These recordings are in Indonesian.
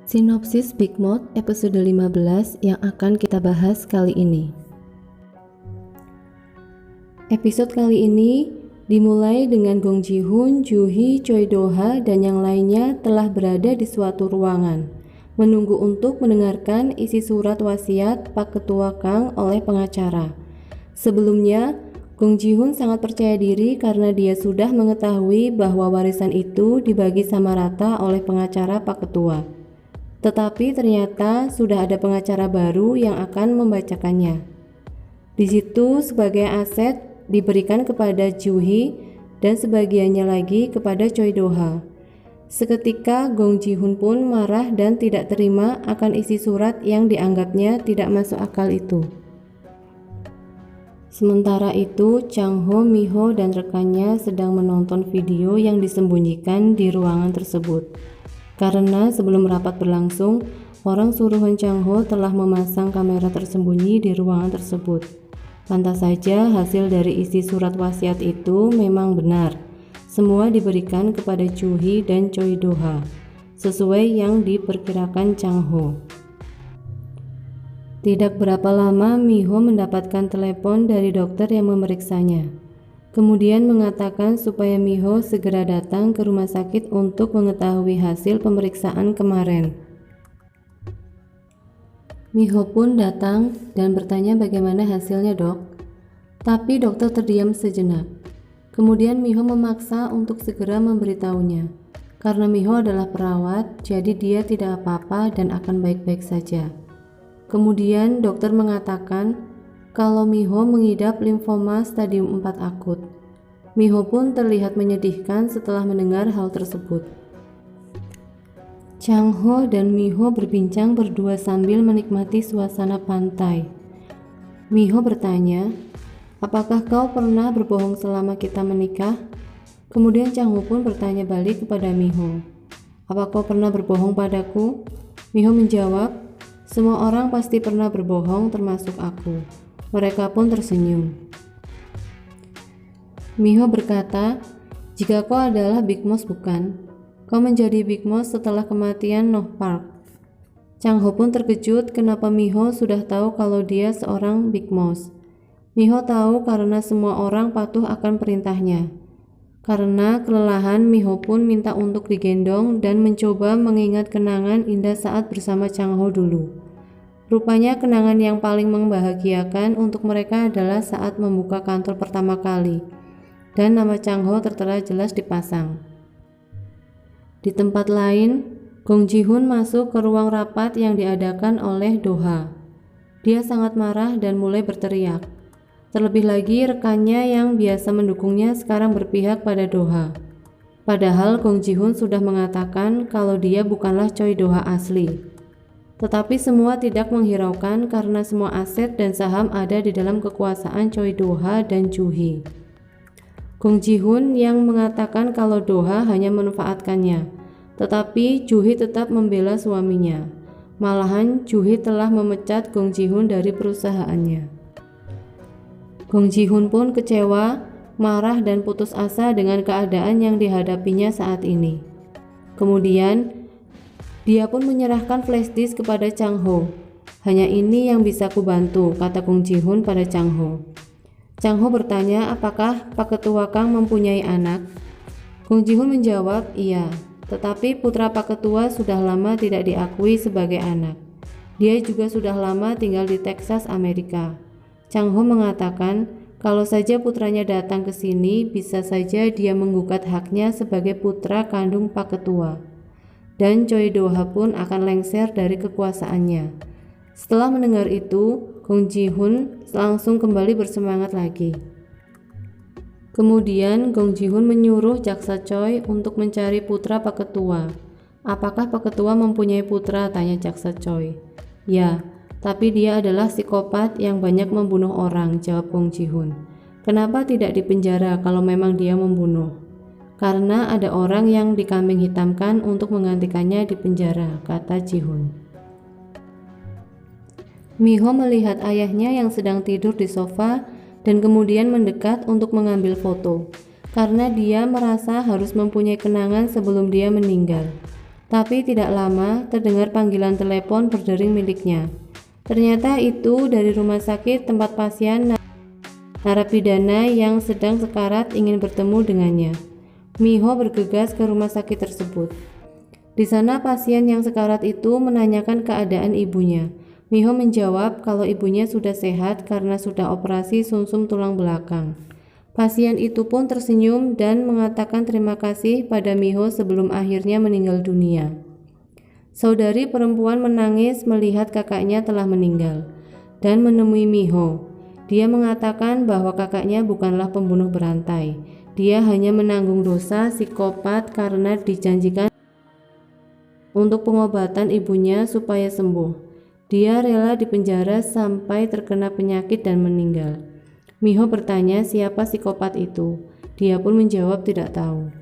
Sinopsis Big Mouth episode 15 yang akan kita bahas kali ini. Episode kali ini dimulai dengan Gong Ji-hoon, Joo-hee, Choi Do-ha, dan yang lainnya telah berada di suatu ruangan, menunggu untuk mendengarkan isi surat wasiat Pak Ketua Kang oleh pengacara. Sebelumnya, Gong Ji-hoon sangat percaya diri karena dia sudah mengetahui bahwa warisan itu dibagi sama rata oleh pengacara Pak Ketua. Tetapi ternyata sudah ada pengacara baru yang akan membacakannya. Di situ sebagian aset diberikan kepada Joo-hee dan sebagiannya lagi kepada Choi Do-ha. Seketika Gong Ji-hoon pun marah dan tidak terima akan isi surat yang dianggapnya tidak masuk akal itu. Sementara itu, Chang-ho, Mi-ho, dan rekannya sedang menonton video yang disembunyikan di ruangan tersebut. Karena sebelum rapat berlangsung, orang suruhan Chang-ho telah memasang kamera tersembunyi di ruangan tersebut. Pantas saja hasil dari isi surat wasiat itu memang benar. Semua diberikan kepada Joo-hee dan Choi Do-ha, sesuai yang diperkirakan Chang-ho. Tidak berapa lama Mi-ho mendapatkan telepon dari dokter yang memeriksanya. Kemudian mengatakan supaya Mi-ho segera datang ke rumah sakit untuk mengetahui hasil pemeriksaan kemarin. Mi-ho pun datang dan bertanya bagaimana hasilnya, Dok. Tapi dokter terdiam sejenak. Kemudian Mi-ho memaksa untuk segera memberitahunya. Karena Mi-ho adalah perawat, jadi dia tidak apa-apa dan akan baik-baik saja. Kemudian dokter mengatakan kalau Mi-ho mengidap limfoma stadium 4 akut. Mi-ho pun terlihat menyedihkan setelah mendengar hal tersebut. Chang-ho dan Mi-ho berbincang berdua sambil menikmati suasana pantai. Mi-ho bertanya, "Apakah kau pernah berbohong selama kita menikah?" Kemudian Chang-ho pun bertanya balik kepada Mi-ho, "Apa kau pernah berbohong padaku?" Mi-ho menjawab, "Semua orang pasti pernah berbohong termasuk aku." Mereka pun tersenyum. Mi-ho berkata, "Jika kau adalah Big Moss bukan? Kau menjadi Big Moss setelah kematian Noh Park." Chang-ho pun terkejut kenapa Mi-ho sudah tahu kalau dia seorang Big Moss. Mi-ho tahu karena semua orang patuh akan perintahnya. Karena kelelahan, Mi-ho pun minta untuk digendong dan mencoba mengingat kenangan indah saat bersama Chang-ho dulu. Rupanya kenangan yang paling membahagiakan untuk mereka adalah saat membuka kantor pertama kali, dan nama Chang-ho tertera jelas dipasang. Di tempat lain, Gong Ji-hoon masuk ke ruang rapat yang diadakan oleh Do-ha. Dia sangat marah dan mulai berteriak. Terlebih lagi rekannya yang biasa mendukungnya sekarang berpihak pada Do-ha. Padahal Gong Ji-hoon sudah mengatakan kalau dia bukanlah Choi Do-ha asli. Tetapi semua tidak menghiraukan karena semua aset dan saham ada di dalam kekuasaan Choi Do-ha dan Joo-hee. Gong Ji-hoon yang mengatakan kalau Do-ha hanya memanfaatkannya, tetapi Joo-hee tetap membela suaminya. Malahan Joo-hee telah memecat Gong Ji-hoon dari perusahaannya. Gong Ji-hoon pun kecewa, marah dan putus asa dengan keadaan yang dihadapinya saat ini. Kemudian dia pun menyerahkan flash disk kepada Chang-ho. "Hanya ini yang bisa kubantu," kata Gong Ji-hoon pada Chang-ho. Chang-ho bertanya apakah Pak Ketua Kang mempunyai anak. Gong Ji-hoon menjawab, "Iya, tetapi putra Pak Ketua sudah lama tidak diakui sebagai anak. Dia juga sudah lama tinggal di Texas, Amerika." Chang-ho mengatakan kalau saja putranya datang ke sini, bisa saja dia menggugat haknya sebagai putra kandung Pak Ketua. Dan Choi Do-ha pun akan lengser dari kekuasaannya. Setelah mendengar itu, Gong Ji-hoon langsung kembali bersemangat lagi. Kemudian Gong Ji-hoon menyuruh jaksa Choi untuk mencari putra Pak Ketua. "Apakah Pak Ketua mempunyai putra?" tanya jaksa Choi. "Ya, tapi dia adalah psikopat yang banyak membunuh orang," jawab Gong Ji-hoon. "Kenapa tidak dipenjara kalau memang dia membunuh?" "Karena ada orang yang dikambing hitamkan untuk menggantikannya di penjara," kata Ji-hoon. Mi-ho melihat ayahnya yang sedang tidur di sofa dan kemudian mendekat untuk mengambil foto, karena dia merasa harus mempunyai kenangan sebelum dia meninggal. Tapi tidak lama terdengar panggilan telepon berdering miliknya. Ternyata itu dari rumah sakit tempat pasien narapidana yang sedang sekarat ingin bertemu dengannya. Miho bergegas ke rumah sakit tersebut. Di sana pasien yang sekarat itu menanyakan keadaan ibunya. Miho menjawab kalau ibunya sudah sehat karena sudah operasi sumsum tulang belakang. Pasien itu pun tersenyum dan mengatakan terima kasih pada Miho sebelum akhirnya meninggal dunia. Saudari perempuan menangis melihat kakaknya telah meninggal dan menemui Miho. Dia mengatakan bahwa kakaknya bukanlah pembunuh berantai. Dia hanya menanggung dosa psikopat karena dijanjikan untuk pengobatan ibunya supaya sembuh. Dia rela dipenjara sampai terkena penyakit dan meninggal. Miho bertanya siapa psikopat itu. Dia pun menjawab tidak tahu.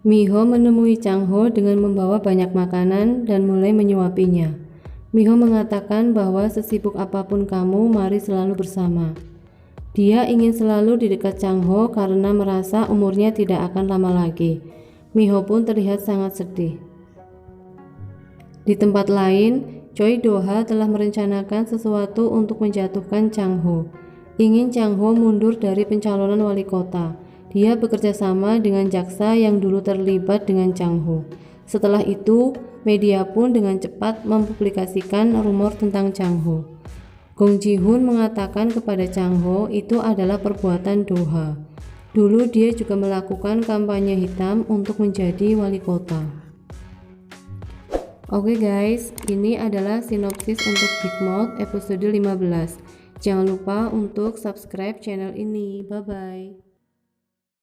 Miho menemui Chang Ho dengan membawa banyak makanan dan mulai menyuapinya. Miho mengatakan bahwa sesibuk apapun kamu, mari selalu bersama. Dia ingin selalu di dekat Chang Ho karena merasa umurnya tidak akan lama lagi. Miho pun terlihat sangat sedih. Di tempat lain, Choi Do-ha telah merencanakan sesuatu untuk menjatuhkan Chang Ho. Ingin Chang Ho mundur dari pencalonan wali kota. Dia bekerja sama dengan jaksa yang dulu terlibat dengan Chang Ho. Setelah itu, media pun dengan cepat mempublikasikan rumor tentang Chang Ho. Gong Ji-hoon mengatakan kepada Chang Ho itu adalah perbuatan Do-ha. Dulu dia juga melakukan kampanye hitam untuk menjadi wali kota. Oke guys, ini adalah sinopsis untuk Big Mouth episode 15. Jangan lupa untuk subscribe channel ini. Bye bye.